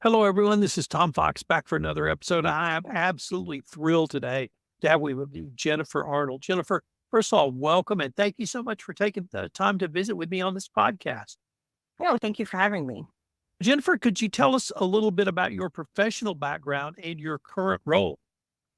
Hello, everyone. This is Tom Fox back for another episode. I am absolutely thrilled today to have with you Jennifer Arnold. Jennifer, first of all, welcome and thank you so much for taking the time to visit with me on this podcast. Oh, thank you for having me. Jennifer, could you tell us a little bit about your professional background and your current role?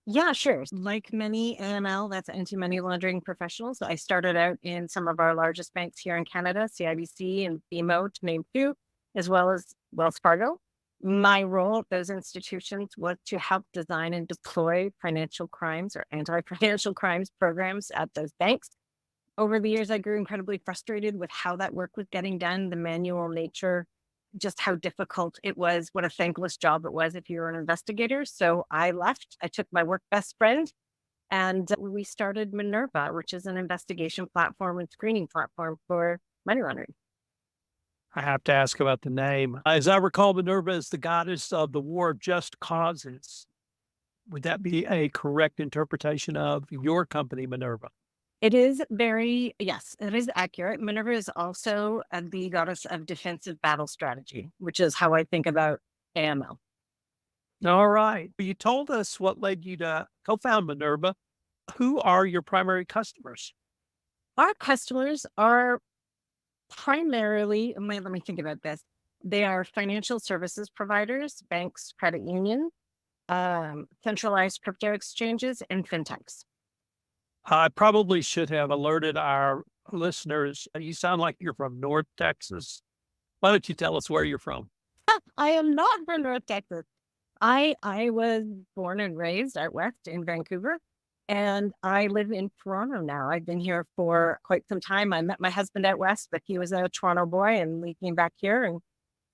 Yeah, sure. Like many AML, that's anti-money laundering professionals, I started out in some of our largest banks here in Canada, CIBC and BMO to name two, as well as Wells Fargo. My role at those institutions was to help design and deploy financial crimes or anti-financial crimes programs at those banks. Over the years, I grew incredibly frustrated with how that work was getting done, the manual nature, just how difficult it was, what a thankless job it was if you were an investigator. So I left. I took my work best friend and we started Minerva, which is an investigation platform and screening platform for money laundering. I have to ask about the name. As I recall, Minerva is the goddess of the war of just causes. Would that be a correct interpretation of your company, Minerva? It is very, yes, it is accurate. Minerva is also the goddess of defensive battle strategy, which is how I think about AML. All right. You told us what led you to co found Minerva. Who are your primary customers? Our customers are primarily, let me think about this. They are financial services providers, banks, credit unions, centralized crypto exchanges, and fintechs. I probably should have alerted our listeners. You sound like you're from North Texas. Why don't you tell us where you're from? I am not from North Texas. I was born and raised out west in Vancouver, and I live in Toronto now. I've been here for quite some time. I met my husband out west, but he was a Toronto boy, and we came back here and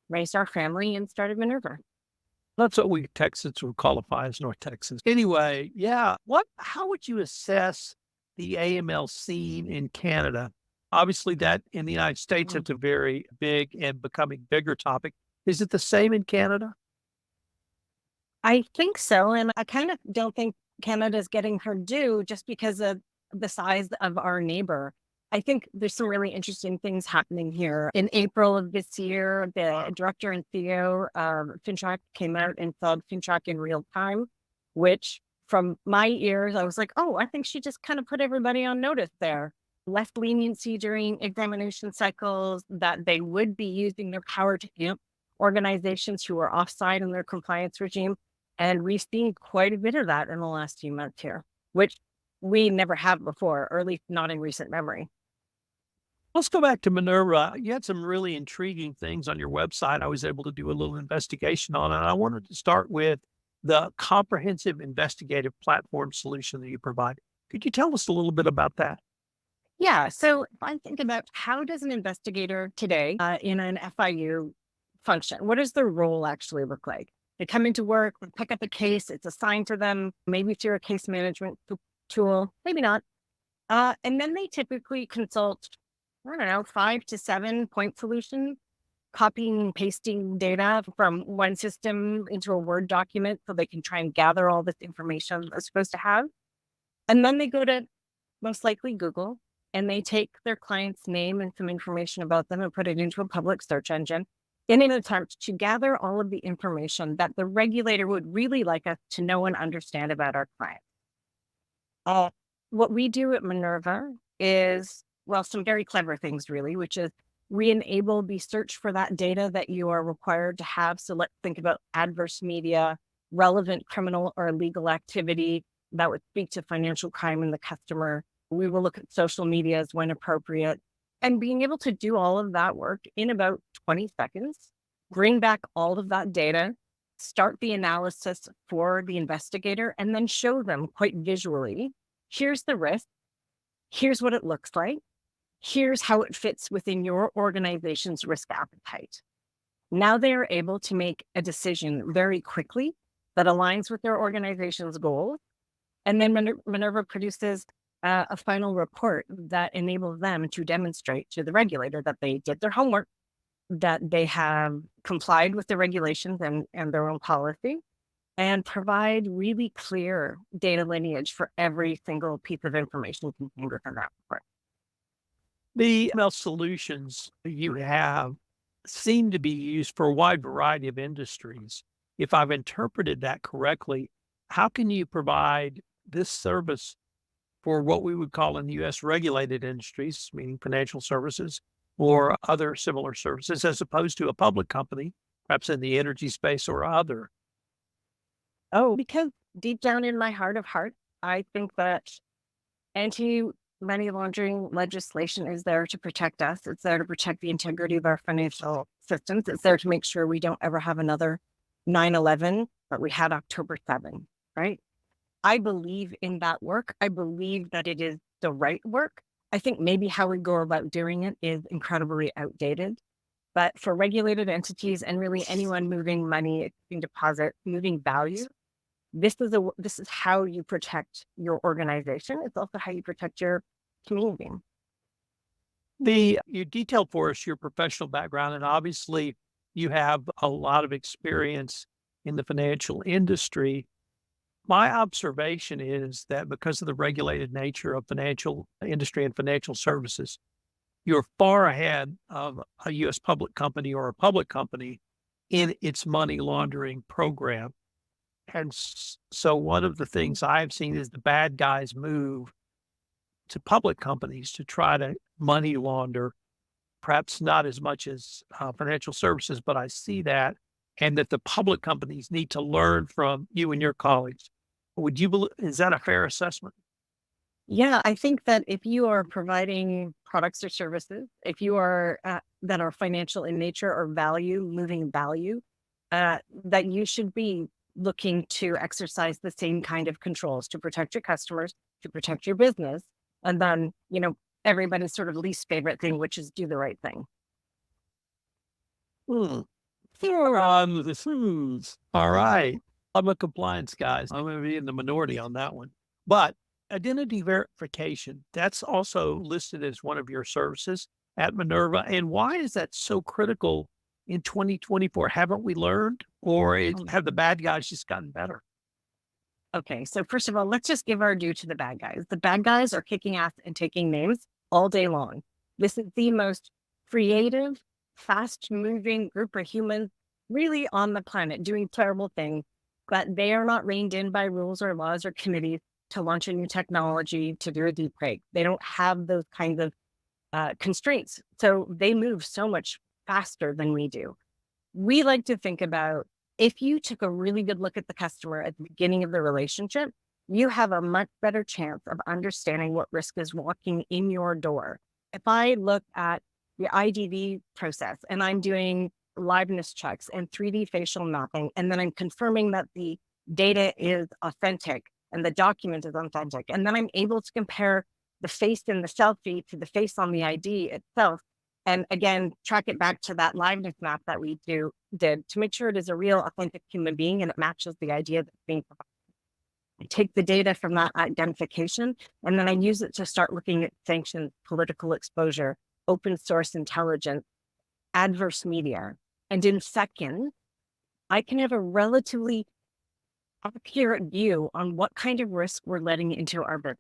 raised our family and started Minerva. That's what we Texans would qualify as North Texans. Anyway, yeah. How would you assess the AML scene in Canada? Obviously, that in the United States, Mm. it's a very big and becoming bigger topic. Is it the same in Canada? I think so, and I kind of don't think Canada's getting her due just because of the size of our neighbor. I think there's some really interesting things happening here. In April of this year, the director and CEO of FinTrack came out and said FinTrack in real time, which from my ears, I was like, oh, I think she just kind of put everybody on notice there. Left leniency during examination cycles, that they would be using their power to amp organizations who are offside in their compliance regime, and we've seen quite a bit of that in the last few months here, which we never have before, or at least not in recent memory. Let's go back to Minerva. You had some really intriguing things on your website. I was able to do a little investigation on it. I wanted to start with the comprehensive investigative platform solution that you provide. Could you tell us a little bit about that? Yeah. So if I think about how does an investigator today in an FIU function, what does their role actually look like? They come into work, they pick up a case, it's assigned to them, maybe through a case management tool, maybe not. And then they typically consult, I don't know, 5 to 7 point solutions, copying and pasting data from one system into a Word document so they can try and gather all this information they're supposed to have. And then they go to most likely Google and they take their client's name and some information about them and put it into a public search engine in an attempt to gather all of the information that the regulator would really like us to know and understand about our client. Uh, what we do at Minerva is, well, some very clever things, really, which is we enable the search for that data that you are required to have. So let's think about adverse media, relevant criminal or legal activity that would speak to financial crime in the customer. We will look at social medias when appropriate, and being able to do all of that work in about 20 seconds, bring back all of that data, start the analysis for the investigator, and then show them quite visually, here's the risk, here's what it looks like, here's how it fits within your organization's risk appetite. Now they are able to make a decision very quickly that aligns with their organization's goals. And then Minerva produces a final report that enables them to demonstrate to the regulator that they did their homework, that they have complied with the regulations and their own policy, and provide really clear data lineage for every single piece of information contained within that report. The email solutions you have, seem to be used for a wide variety of industries. If I've interpreted that correctly, how can you provide this service for what we would call in the US regulated industries, meaning financial services or other similar services, as opposed to a public company, perhaps in the energy space or other? Oh, because deep down in my heart of hearts, I think that anti money laundering legislation is there to protect us. It's there to protect the integrity of our financial systems. It's there to make sure we don't ever have another 9/11, but we had October 7, right? I believe in that work. I believe that it is the right work. I think maybe how we go about doing it is incredibly outdated. But for regulated entities and really anyone moving money, accepting deposit, moving value, this is how you protect your organization. It's also how you protect your community. You detailed for us your professional background, and obviously you have a lot of experience in the financial industry. My observation is that because of the regulated nature of financial industry and financial services, you're far ahead of a US public company or a public company in its money laundering program. And so one of the things I've seen is the bad guys move to public companies to try to money launder, perhaps not as much as financial services, but I see that, and that the public companies need to learn from you and your colleagues. Would you believe, is that a fair assessment? Yeah, I think that if you are providing products or services, if you are that are financial in nature or value, moving value, that you should be looking to exercise the same kind of controls to protect your customers, to protect your business, and then everybody's sort of least favorite thing, which is do the right thing. Hmm. Here on the foods. All right. I'm a compliance guy. So I'm going to be in the minority on that one. But identity verification, that's also listed as one of your services at Minerva. And why is that so critical in 2024? Haven't we learned, or have the bad guys just gotten better? Okay, so first of all, let's just give our due to the bad guys. The bad guys are kicking ass and taking names all day long. This is the most creative, fast moving group of humans really on the planet doing terrible things, but they are not reined in by rules or laws or committees to launch a new technology to do a deep fake. They don't have those kinds of constraints. So they move so much faster than we do. We like to think about if you took a really good look at the customer at the beginning of the relationship, you have a much better chance of understanding what risk is walking in your door. If I look at the IDV process and I'm doing liveness checks and 3D facial mapping, and then I'm confirming that the data is authentic and the document is authentic, and then I'm able to compare the face in the selfie to the face on the ID itself, and again, track it back to that liveness map that we did to make sure it is a real, authentic human being and it matches the idea that's being provided. I take the data from that identification and then I use it to start looking at sanctions, political exposure, open source intelligence, adverse media. And in seconds, I can have a relatively accurate view on what kind of risk we're letting into our business.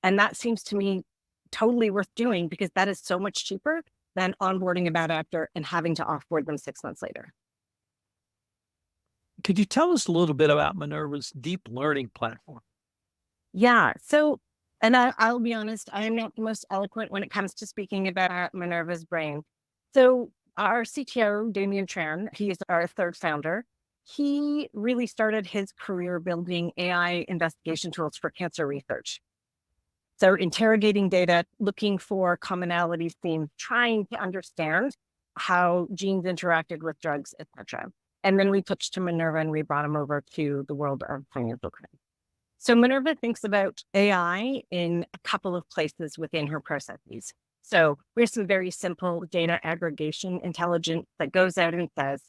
And that seems to me totally worth doing because that is so much cheaper than onboarding a bad actor and having to offboard them 6 months later. Could you tell us a little bit about Minerva's deep learning platform? Yeah. So, and I'll be honest, I am not the most eloquent when it comes to speaking about Minerva's brain. So, our CTO, Damien Tran, he is our third founder. He really started his career building AI investigation tools for cancer research. So interrogating data, looking for commonalities, themes, trying to understand how genes interacted with drugs, etc. And then we pitched to Minerva and we brought him over to the world of financial crime. So Minerva thinks about AI in a couple of places within her processes. So we have some very simple data aggregation intelligence that goes out and says,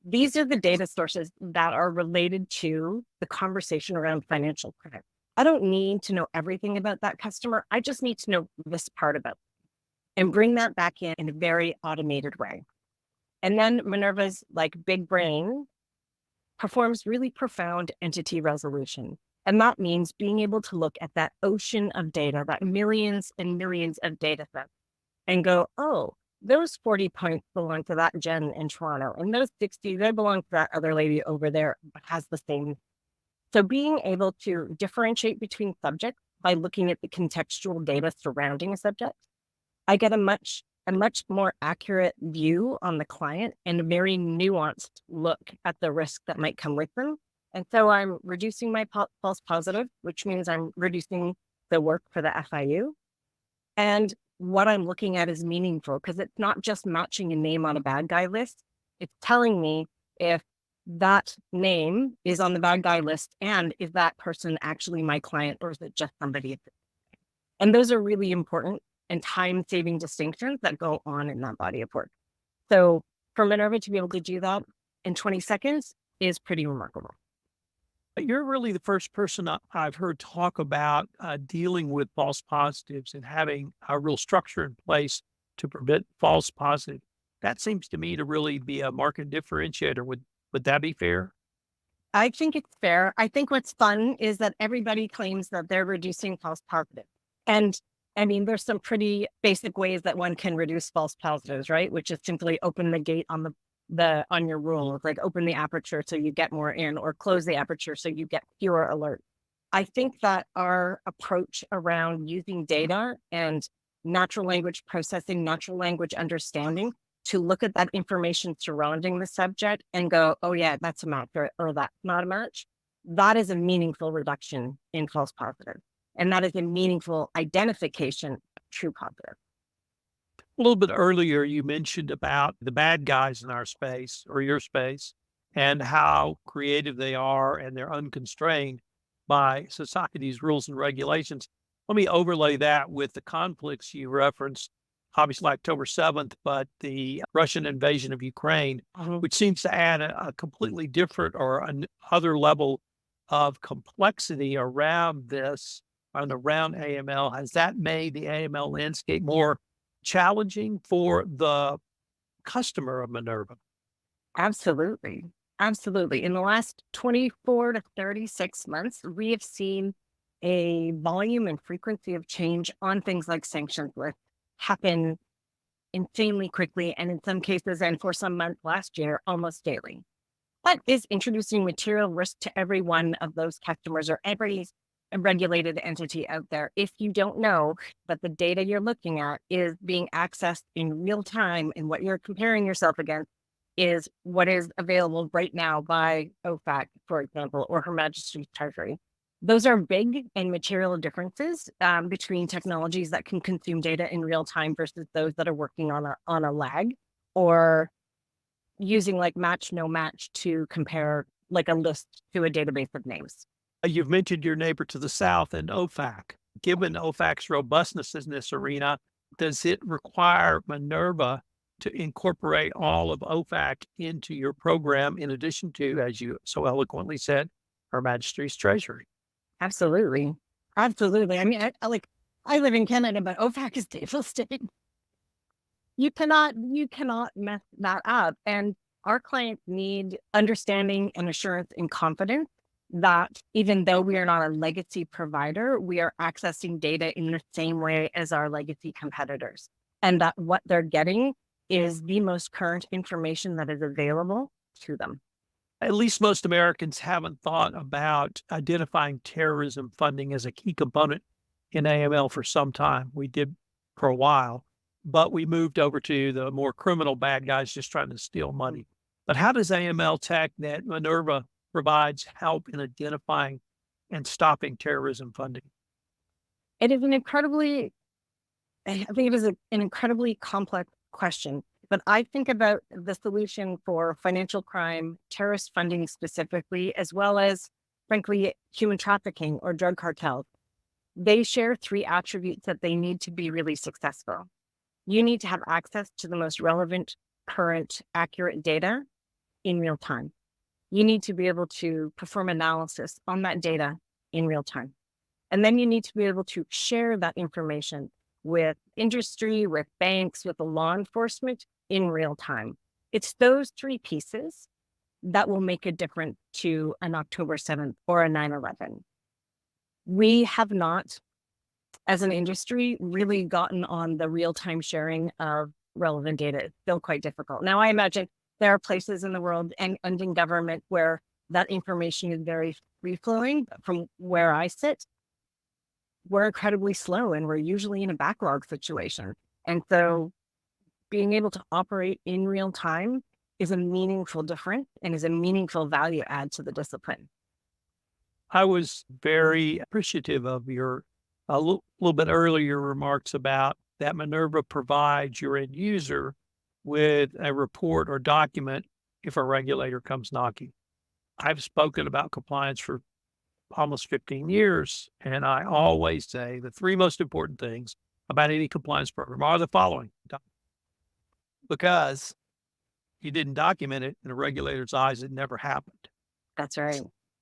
these are the data sources that are related to the conversation around financial crime. I don't need to know everything about that customer. I just need to know this part about them and bring that back in a very automated way. And then Minerva's like big brain performs really profound entity resolution. And that means being able to look at that ocean of data, that millions and millions of data sets and go, oh, those 40 points belong to that Jen in Toronto, and those 60, they belong to that other lady over there but has the same. So being able to differentiate between subjects by looking at the contextual data surrounding a subject, I get a much more accurate view on the client and a very nuanced look at the risk that might come with them. And so I'm reducing my false positive, which means I'm reducing the work for the FIU. And what I'm looking at is meaningful because it's not just matching a name on a bad guy list. It's telling me if that name is on the bad guy list and is that person actually my client or is it just somebody? And those are really important and time-saving distinctions that go on in that body of work. So for Minerva to be able to do that in 20 seconds is pretty remarkable. You're really the first person I've heard talk about dealing with false positives and having a real structure in place to prevent false positive. That seems to me to really be a market differentiator. Would that be fair? I think it's fair. I think what's fun is that everybody claims that they're reducing false positives. And I mean, there's some pretty basic ways that one can reduce false positives, right? Which is simply open the gate on the on your rules, like open the aperture so you get more in, or close the aperture so you get fewer alerts. I think that our approach around using data and natural language processing, natural language understanding to look at that information surrounding the subject and go, oh yeah, that's a match or that's not a match. That is a meaningful reduction in false positives. And that is a meaningful identification of true positive. A little bit earlier, you mentioned about the bad guys in our space or your space and how creative they are and they're unconstrained by society's rules and regulations. Let me overlay that with the conflicts you referenced, obviously October 7th, but the Russian invasion of Ukraine, Mhm. which seems to add a completely different or another level of complexity around this and around AML. Has that made the AML landscape more challenging for the customer of Minerva? Absolutely. Absolutely. In the last 24 to 36 months, we have seen a volume and frequency of change on things like sanctions lists happen insanely quickly. And in some cases, and for some months last year, almost daily. That is introducing material risk to every one of those customers or every regulated entity out there. If you don't know, but the data you're looking at is being accessed in real time and what you're comparing yourself against is what is available right now by OFAC, for example, or Her Majesty's Treasury. Those are big and material differences between technologies that can consume data in real time versus those that are working on a lag or using like match, no match to compare like a list to a database of names. You've mentioned your neighbor to the south and OFAC. Given OFAC's robustness in this arena, does it require Minerva to incorporate all of OFAC into your program in addition to, as you so eloquently said, Her Majesty's Treasury? Absolutely. Absolutely. I mean, I live in Canada, but OFAC is table state. You cannot mess that up. And our clients need understanding and assurance and confidence that even though we are not a legacy provider, we are accessing data in the same way as our legacy competitors. And that what they're getting is the most current information that is available to them. At least most Americans haven't thought about identifying terrorism funding as a key component in AML for some time. We did for a while, but we moved over to the more criminal bad guys just trying to steal money. But how does AML tech that Minerva provides help in identifying and stopping terrorism funding? It is I think it is an incredibly complex question, but I think about the solution for financial crime, terrorist funding specifically, as well as, frankly, human trafficking or drug cartels. They share three attributes that they need to be really successful. You need to have access to the most relevant, current, accurate data in real time. You need to be able to perform analysis on that data in real time. And then you need to be able to share that information with industry, with banks, with the law enforcement in real time. It's those three pieces that will make a difference to an October 7th or a 9/11. We have not, as an industry, really gotten on the real time sharing of relevant data is still quite difficult. Now, I imagine there are places in the world and in government where that information is very free flowing. From where I sit, we're incredibly slow and we're usually in a backlog situation. And so being able to operate in real time is a meaningful difference and is a meaningful value add to the discipline. I was very appreciative of your a little bit earlier remarks about that Minerva provides your end user with a report or document if a regulator comes knocking. I've spoken about compliance for almost 15 years, and I always say the three most important things about any compliance program are the following. Because you didn't document it in a regulator's eyes, it never happened. That's right.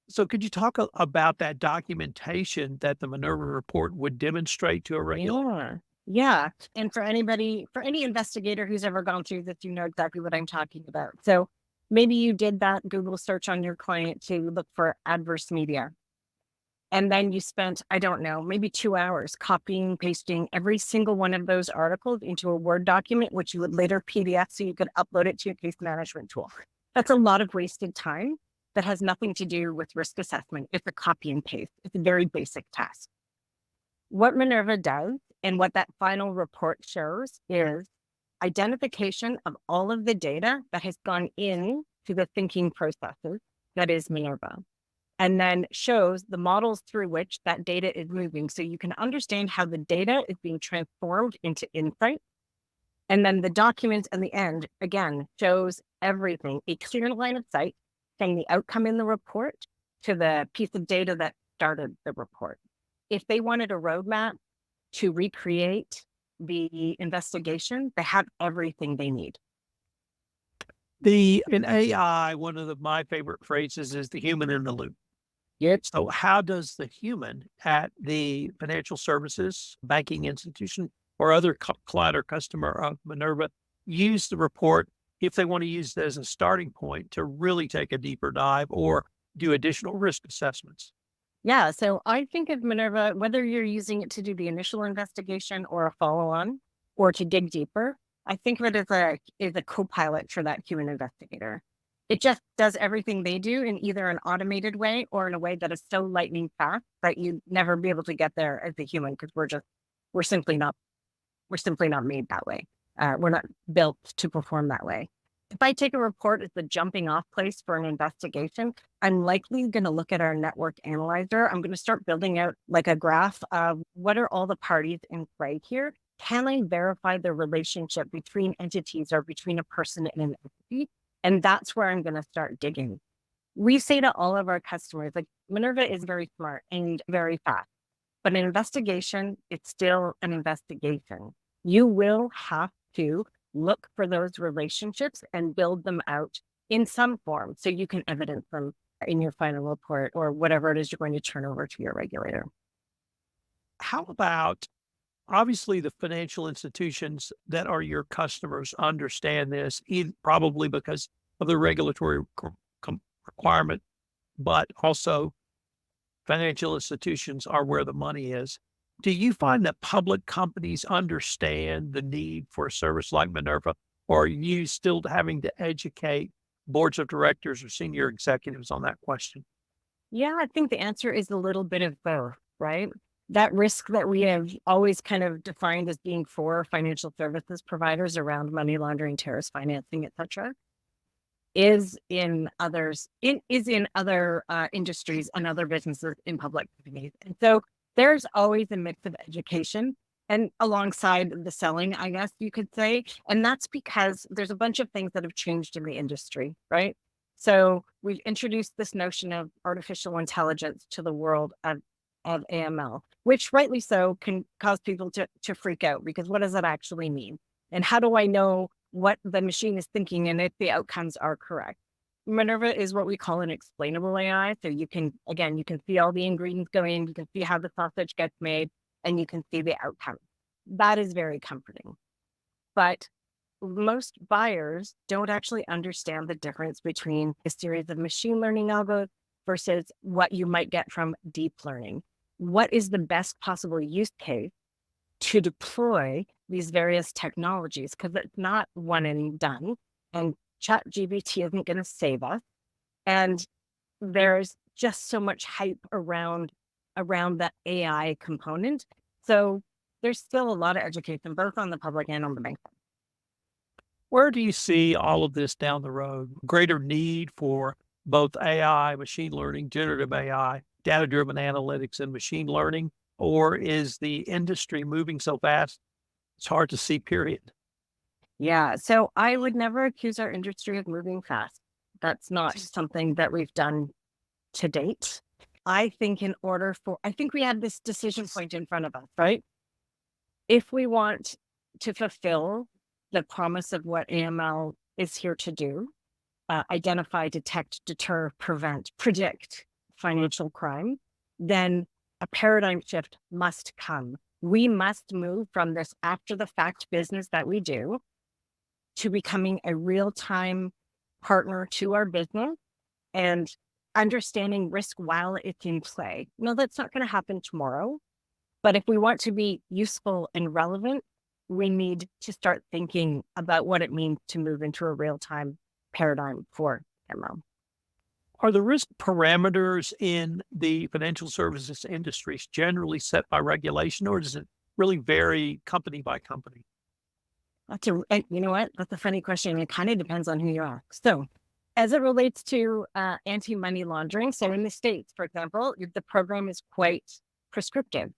So could you talk about that documentation that the Minerva report would demonstrate to a regulator? Yeah. Yeah. And for anybody, for any investigator who's ever gone through this, you know exactly what I'm talking about. So maybe you did that Google search on your client to look for adverse media. And then you spent, I don't know, maybe 2 hours copying, pasting every single one of those articles into a Word document, which you would later PDF so you could upload it to your case management tool. That's a lot of wasted time that has nothing to do with risk assessment. It's a copy and paste. It's a very basic task. What Minerva does and what that final report shows is identification of all of the data that has gone into the thinking processes that is Minerva, and then shows the models through which that data is moving. So you can understand how the data is being transformed into insight. And then the document in the end, again, shows everything, a clear line of sight, saying the outcome in the report to the piece of data that started the report. If they wanted a roadmap to recreate the investigation, they have everything they need. In AI, one of my favorite phrases is the human in the loop. Yep. So how does the human at the financial services, banking institution, or other client or customer of Minerva use the report if they want to use it as a starting point to really take a deeper dive or do additional risk assessments? Yeah. So I think of Minerva, whether you're using it to do the initial investigation or a follow on or to dig deeper, I think of it as a co-pilot for that human investigator. It just does everything they do in either an automated way or in a way that is so lightning fast that you'd never be able to get there as a human because we're simply not we're simply not made that way. We're not built to perform that way. If I take a report as the jumping off place for an investigation, I'm likely going to look at our network analyzer. I'm going to start building out like a graph of what are all the parties in play here. Can I verify the relationship between entities or between a person and an entity? And that's where I'm going to start digging. We say to all of our customers, like Minerva is very smart and very fast, but an investigation, it's still an investigation. You will have to look for those relationships and build them out in some form so you can evidence them in your final report or whatever it is you're going to turn over to your regulator. How about obviously the financial institutions that are your customers understand this, probably because of the regulatory requirement, but also financial institutions are where the money is. Do you find that public companies understand the need for a service like Minerva, or are you still having to educate boards of directors or senior executives on that question? Yeah, I think the answer is a little bit of both, right? That risk that we have always kind of defined as being for financial services providers around money laundering, terrorist financing, et cetera, is in others, it is in other industries and other businesses in public companies. And so there's always a mix of education and alongside the selling, I guess you could say. And that's because there's a bunch of things that have changed in the industry, right? So we've introduced this notion of artificial intelligence to the world of AML, which rightly so can cause people to freak out because what does that actually mean? And how do I know what the machine is thinking and if the outcomes are correct? Minerva is what we call an explainable AI. So you can, again, you can see all the ingredients going in, you can see how the sausage gets made, and you can see the outcome. That is very comforting. But most buyers don't actually understand the difference between a series of machine learning algos versus what you might get from deep learning. What is the best possible use case to deploy these various technologies because it's not one and done. And ChatGPT isn't going to save us. And there's just so much hype around that AI component. So there's still a lot of education, both on the public and on the bank. Where do you see all of this down the road? Greater need for both AI, machine learning, generative AI, data driven analytics, and machine learning? Or is the industry moving so fast, it's hard to see, period? Yeah. So I would never accuse our industry of moving fast. That's not something that we've done to date. I think we had this decision point in front of us, right? If we want to fulfill the promise of what AML is here to do, identify, detect, deter, prevent, predict financial crime, then a paradigm shift must come. We must move from this after the fact business that we do to becoming a real time partner to our business and understanding risk while it's in play. No, that's not going to happen tomorrow. But if we want to be useful and relevant, we need to start thinking about what it means to move into a real time paradigm for ML. Are the risk parameters in the financial services industries generally set by regulation, or does it really vary company by company? You know what? That's a funny question. It kind of depends on who you are. So, as it relates to anti money laundering, so in the States, for example, the program is quite prescriptive.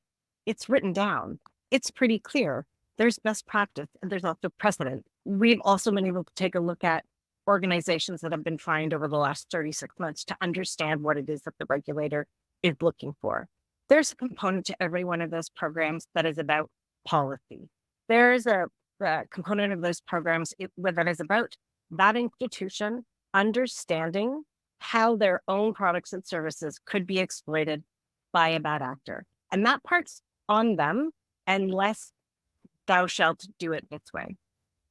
It's written down, it's pretty clear. There's best practice and there's also precedent. We've also been able to take a look at organizations that have been fined over the last 36 months to understand what it is that the regulator is looking for. There's a component to every one of those programs that is about policy. There's a component of those programs that is about that institution understanding how their own products and services could be exploited by a bad actor. And that part's on them unless thou shalt do it this way.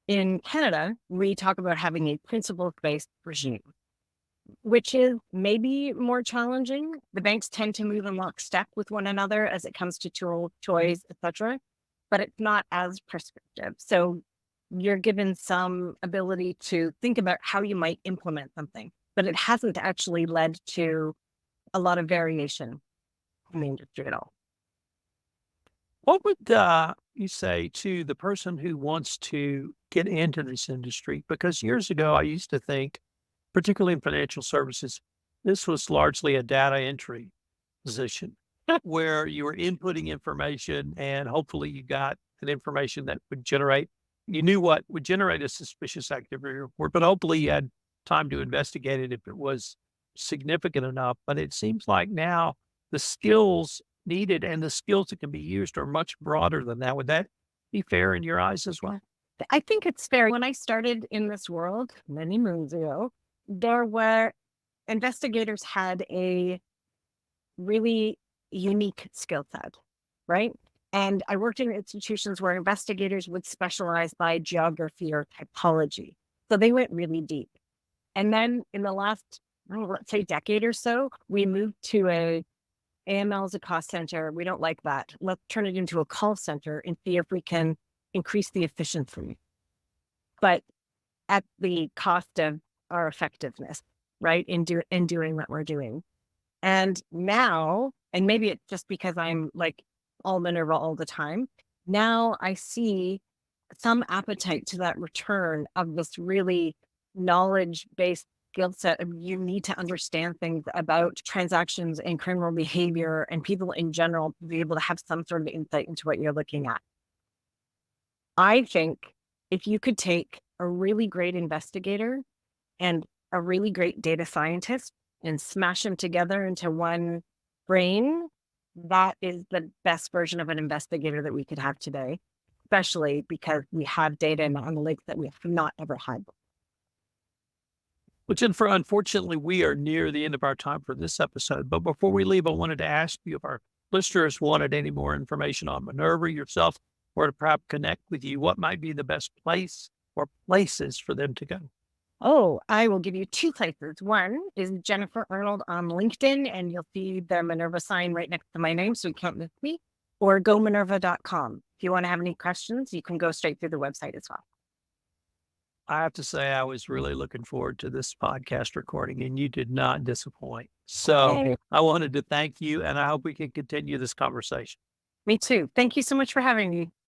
In Canada, we talk about having a principles-based regime, which is maybe more challenging. The banks tend to move in lockstep with one another as it comes to tool choice, etc., but it's not as prescriptive. So you're given some ability to think about how you might implement something, but it hasn't actually led to a lot of variation in the industry at all. What would you say to the person who wants to get into this industry? Because years ago, I used to think, particularly in financial services, this was largely a data entry position where you were inputting information and hopefully you got an information that would generate, you knew what would generate a suspicious activity report, but hopefully you had time to investigate it if it was significant enough. But it seems like now the skills needed and the skills that can be used are much broader than that. Would that be fair in your eyes as well? I think it's fair. When I started in this world many moons ago, there were investigators had a really unique skill set, right? And I worked in institutions where investigators would specialize by geography or typology. So they went really deep. And then in the last, let's say, decade or so, we moved to AML as a cost center. We don't like that. Let's turn it into a call center and see if we can increase the efficiency, but at the cost of our effectiveness, right? In doing what we're doing. And now, and maybe it's just because I'm like all Minerva all the time, now I see some appetite to that return of this really knowledge-based skill set. You need to understand things about transactions and criminal behavior and people in general to be able to have some sort of insight into what you're looking at. I think if you could take a really great investigator and a really great data scientist and smash them together into one brain, that is the best version of an investigator that we could have today, especially because we have data and analytics that we have not ever had. Well, Jennifer, unfortunately, we are near the end of our time for this episode. But before we leave, I wanted to ask you if our listeners wanted any more information on Minerva yourself or to perhaps connect with you, what might be the best place or places for them to go? Oh, I will give you two places. One is Jennifer Arnold on LinkedIn, and you'll see the Minerva sign right next to my name, so you can't miss me, or gominerva.com. If you want to have any questions, you can go straight through the website as well. I have to say I was really looking forward to this podcast recording, and you did not disappoint. So Hey, I wanted to thank you, and I hope we can continue this conversation. me too. Thank you so much for having me.